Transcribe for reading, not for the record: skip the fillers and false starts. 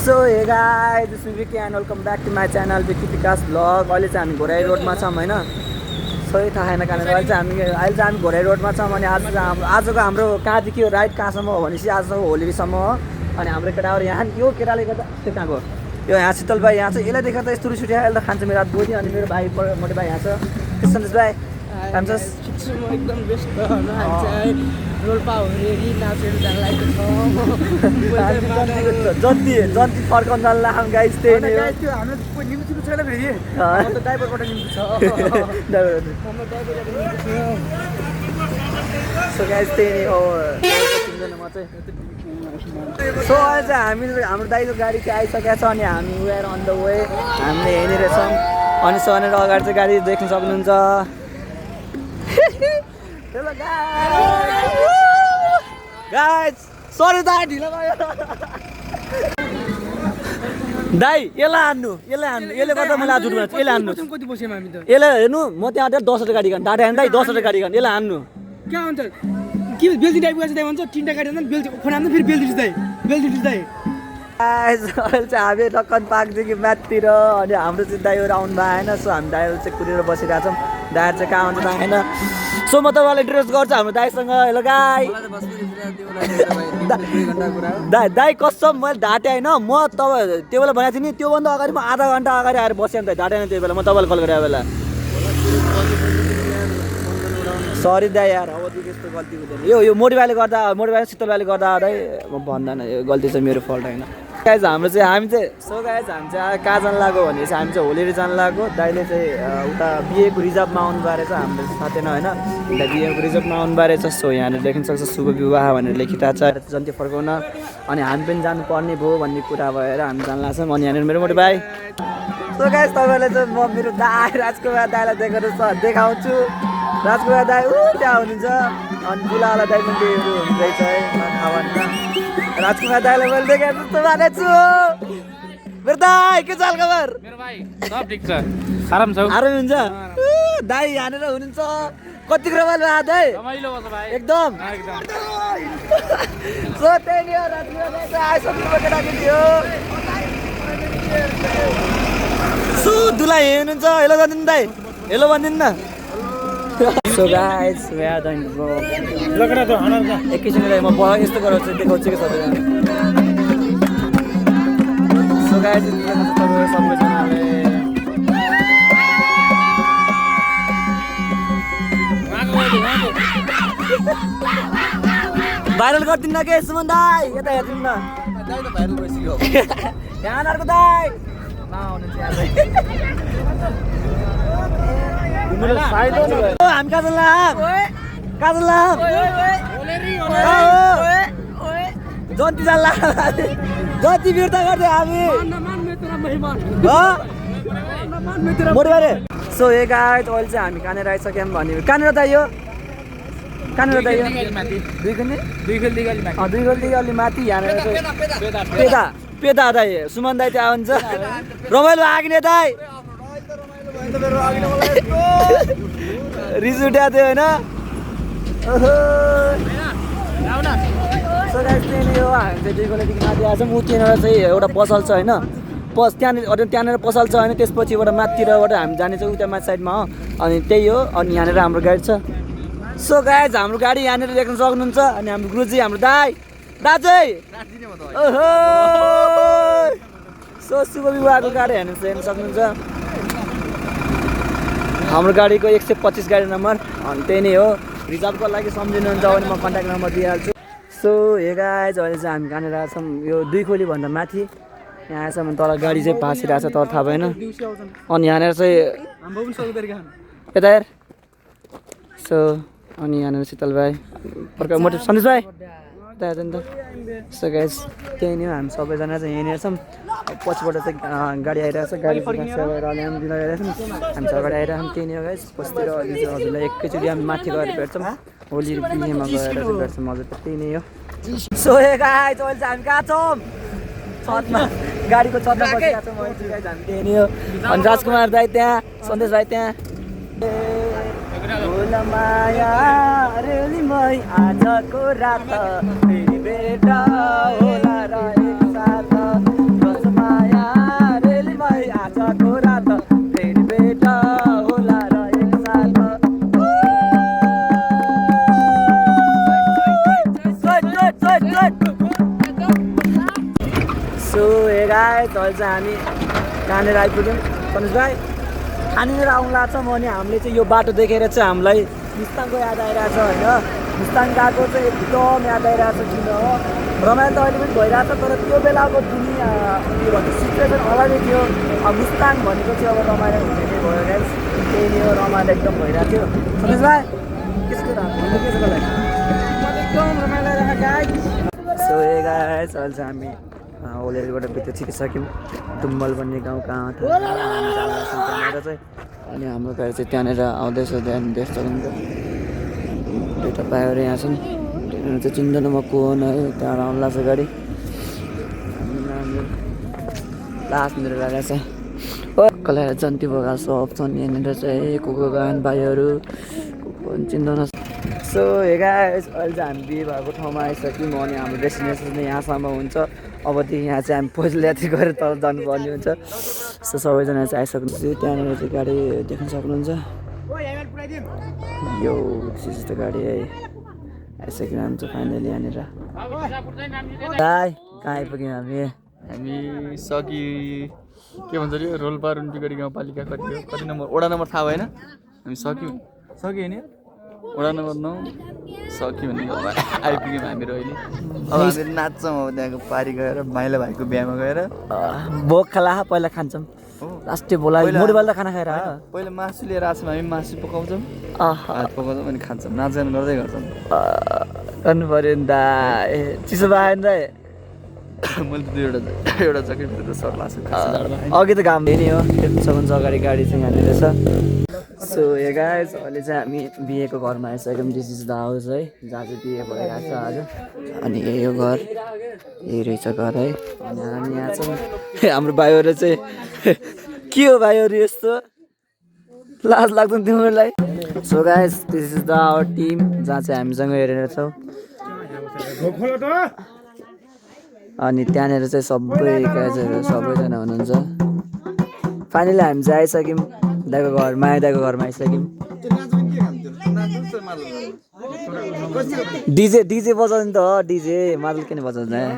So hey guys this is Vicky and welcome back to my channel Vicky Vikas blog. अहिले चाहिँ हामी घोराई रोडमा छौँ होइन, सही थाहा छैन कहाँनिर। अहिले चाहिँ हामी घोराई रोडमा छौँ अनि आजको हाम्रो कहाँदेखि राइड कहाँसम्म हो भनेपछि आजको होलीसम्म हो। अनि हाम्रो केटाहरू यहाँ यो केटाले गर्दा त्यो कहाँको यो यहाँ शीतल भाइ यहाँ छ, यसलाई देखेर त यस्तो रिस उठ्यो। यसले त खान्छ मेरो हात बोधी। अनि मेरो भाइ मोटे भाइ यहाँ छ सन्देश भाइ खान्छस् एकदम बेस्ट रोल्पा हो रेडी नाचेर जन्ती फर्काउनु जान्ला गाइस। त्यही नै हो। त्यो हाम्रो निम्ति छैन फेरि त ड्राइभरबाट निम्ति छ सो गाइस त्यही नै हो। म चाहिँ सो अहिले चाहिँ हाम्रो दाइको गाडी चाहिँ आइसकेको छ अनि हामी वेयर अन द वे हामीले हिँडिरहेछौँ। अनि सनेर अगाडि चाहिँ गाडी देख्न सक्नुहुन्छ। गाइस सरी दाइ ढिलो भयो दाइ। यसलाई हान्नु यसले गर्दा मैले आज झुट यसले हान्नु कति बस्यौँ हामी त यसलाई हेर्नु। म त्यहाँ 10वटा गाडी खानु डाटा दाइ 10वटा गाडी खानु यसलाई हान्नु क्या हुन्छ के बेलजी टाइप गएछ दाइ भन्छ 3टा गाडी हान्छ बेलजी फोन हान्दा फेरि बेलजी दाइ अहिले चाहिँ हामी लक्कन पार्कदेखि माथितिर अनि हाम्रो चाहिँ दाइहरू आउनु भएन। सो हामी दाइहरू चाहिँ कुरेर बसिरहेको छौँ। दाइहरू चाहिँ कहाँ हुन्छ थाहा छैन। सो म तपाईँलाई इन्ट्रोड्युस गर्छु हाम्रो दाइसँग। हेलो गाई दाइ कसम मैले ढाँटे होइन। म तपाईँ त्यो बेला भनेको थिएँ नि, त्योभन्दा अगाडि म आधा घन्टा अगाडि आएर बसेँ त ढाँटेन त्यो बेला। म तपाईँलाई कल गरेँ बेला सरी दाइ यार। अब त्यस्तो गल्ती हुँदैन। यो मोटिभाइले गर्दा मोटिभाइ शीतलभाइले गर्दा दाइ म भन्दैन, यो गल्ती चाहिँ मेरो फल्ट होइन। गाइज हामी चाहिँ हामी चाहिँ कहाँ जानु लाग्यो भने चाहिँ हामी चाहिँ होलीहरू जानु लाग्यो। दाइले चाहिँ उता बिएको रिजर्भमा आउनु बारे छ हाम्रो थाहा थिएन होइन। उता बिएको रिजर्भमा आउनु बारे छ। सो यहाँनिर देख्न सक्छ शुभ विवाह भनेर लेखिरहेको छ जन्ती फर्काउन। अनि हामी पनि जानुपर्ने भयो भन्ने कुरा भएर हामी जानु लाग्छौँ। अनि यहाँनिर मेरो मोटे भाइ। सो गाइज तपाईँलाई चाहिँ म मेरो दाइ राजकुमार दाइलाई देखाउँछु। राजकुमार दाइ त्यहाँ हुनुहुन्छ। अनि बुलावाला दाइ पनि त्यहीहरू हुँदैछ है थाहा राजकुमार दाइलाई मैले देखेँ जस्तो भनेको छु। मेरो दाइ के चाल खबर? मेरो भाइ सब ठिक छ, आराम छ आराम हुन्छ दाइ यहाँनिर हुनुहुन्छ। कति रमाइलो भयो दाइ? रमाइलो भयो भाइ एकदम। सो त्यही नै हो राजकुमार दाइ चाहिँ आइसक्नु केटाकेटी हो। सो दुलाई हुनुहुन्छ। हेलो भनिदिनु दाइ, हेलो भनिदिनु न। So guys we are done bro. एकैछिन म यस्तो गराउँछु देखाउँछु कि सबैजना। सो गाइस सबैजनाले भाइरल गरिदिनु के सुमन दाइ? यता हेरिदिनु न दाइ त भाइरल भइसक्यो। यहाँ अर्को दाइ हामी कहाँ जान्ला जति जान्ला जति बिर्ता गर्थ्यो हामी मोटे बारे। सो हे गाइस अहिले चाहिँ हामी कहाँनिर आइसक्यौँ भने कहाँनिर दाइ यो दुई गल्ली अलि माथि। यहाँनिर चाहिँ पेदा दाइ सुमन दाइ त्यहाँ हुन्छ। रमाइलो आग्ने दाइ रिस उठ्या थियो होइन। सो गाइस त्यही नै हो। हामी चाहिँ 2 गल्लीदेखि माथि आएछौँ। ऊ त्यहाँनिर चाहिँ एउटा पसल छ होइन, त्यहाँनिर पसल छ होइन। त्यसपछिबाट माथितिरबाट हामी जाने चाहिँ उता माथि साइडमा हो। अनि त्यही हो। अनि यहाँनिर हाम्रो गाडी छ। सो गाइस हाम्रो गाडी यहाँनिर देख्न सक्नुहुन्छ। अनि हाम्रो गुरुजी हाम्रो दाजै ओहो सो शुभ विवाहको गाडी हेर्न सक्नुहुन्छ। हाम्रो गाडीको 125 गाडी नम्बर। अनि त्यही नै हो। रिजर्भको लागि सम्झिनुहुन्छ भने म कन्ट्याक्ट नम्बर दिइहाल्छु। सो हे गाइस अहिले चाहिँ हामी कहाँनिर छौँ यो 2 खोलीभन्दा माथि। यहाँ आएछ भने तल गाडी चाहिँ भाँसिरहेको छ तर थाहा भएन। अनि यहाँनिर चाहिँ यता हेर। सो अनि यहाँनिर शीतल भाइ मोटे सन्देश भाइ यता हेर्छ नि त। सो गाइस त्यही नै हो। हामी सबैजना चाहिँ यहीँनिर छौँ। पछिबाट चाहिँ गाडी आइरहेको छ। गाडी हामी दिन आइरहेको छौँ। हामी चाहिँ अगाडि आइरहेको छौँ। त्यही नै हो गाइस। पछितिर हजुरलाई एकैचोटि हामी माथि गएर भेट्छौँ। होली बिहेमा गएर चाहिँ भेट्छौँ हजुर। त्यही नै हो। सो हे गाइस अहिले चाहिँ हामी कहाँ छौँ? छतमा गाडीको छतमा बसिरहेको छौँ। हामी त्यही नै हो। अनि राजकुमार दाइ त्यहाँ, सन्देश भाइ त्यहाँ। माया रेलीमै आजको रात फेरि भेट होला र एक साथ सो हे गाइस अहिले चाहिँ हामी कहाँनिर आइपुग्यौँ सनुज भाइ कहाँनिर आउनु लाग्छ म अनि हामीले चाहिँ यो बाटो देखेर चाहिँ हामीलाई मुस्ताङको याद आइरहेछ होइन मुस्ताङ गएको चाहिँ एकदम याद आइरहेछ किन हो रमाइलो त अहिले पनि भइरहेछ तर त्यो बेलाको दुनियाँ के भन्छ सिचुएसन अलग्गै थियो अब मुस्ताङ भनेको चाहिँ अब रमाइलो हुने नै भयो गाइस त्यही नै हो रमाइलो एकदम भइरहेको थियो सनुज भाइ के छ तपाईँलाई एकदम रमाइलो रहेछ गाइस सो हे गाइस अहिले चाहिँ हामी ओलेरबाट भित्र छिरिसक्यौँ डुम्बल भन्ने गाउँ कहाँ थियो त्यहाँनिर चाहिँ अनि हाम्रो गाडी चाहिँ त्यहाँनिर आउँदैछ त्यहाँ देख्छ दुइटा पायोहरू यहाँ छन् त्यहाँनिर चाहिँ चिन्दैन म को हो न है त्यहाँबाट आउनु लाग्छ गाडी लास्ट मेरो लागेको छ हो कसलाई जन्ती भोगा सप छन् यहाँनिर चाहिँ को गान भाइहरू को चिन्दैन सो हे गाइस अहिले चाहिँ हामी बिहे भएको ठाउँमा आइसक्यौँ अनि हाम्रो डेस्टिनेसन चाहिँ यहाँसम्म हुन्छ अबदेखि यहाँ चाहिँ हामी पैदल यात्रा गरेर तल जानुपर्ने हुन्छ सो सबैजना चाहिँ आइसक्नुहुन्छ त्यहाँनिर चाहिँ गाडी देख्न सक्नुहुन्छ यो चिज त गाडी है आइसक्यौँ हामी चाहिँ फाइनली यहाँनिर दाइ कहाँ आइपुग्यौँ हामी सकि के भन्छ अरे रोल्पा रुन्पीगढी गाउँपालिका कति हो कति नम्बर वडा नम्बर थाहा भएन हामी सक्यौँ होइन वडा नम्बर 9 सक्यो भने आइपुग्यौँ हामीहरू अहिले अब हामीहरू नाच्छौँ अब त्यहाँको पारी गएर माइला भाइको बिहामा गएर भोग खाला पहिला खान्छौँ लास्टै बोला मोडीवाल त खाना खाएर पहिला मासु लिएर आछौँ हामी मासु पकाउँछौँ भात पकाउँछौँ अनि खान्छौँ नाचगान गर्दै गर्छौँ गर्नु पऱ्यो नि त ए चिसो भयो नि त मैले त एउटा ज्याकेट त सर्ला अघि त घाम नि हो त्यतिसम्म अगाडि गाडी चाहिँ यहाँनिर छ सो हे गाइस अहिले चाहिँ हामी बिहेको घरमा आइसक्यौँ दिस इज द हाउस है जहाँ चाहिँ बिहे भइरहेको छ आज अनि यो घर यही रहेछ घर है अनि हामी यहाँ छौँ हाम्रो भाइहरू चाहिँ के हो भाइहरू यस्तो लाज लाग्दैन तिमीहरूलाई so guys this is the our team जहाँ चाहिँ हामीसँग हेरेर छौँ अनि त्यहाँनिर चाहिँ सबै गाइजहरू सबैजना हुनुहुन्छ फाइनली हामी चाहिँ आइसक्यौँ दाइको घरमा दाइको घरमा आइसक्यौँ डिजे बजाउने त हो डिजे मादल किन बजाउँदैन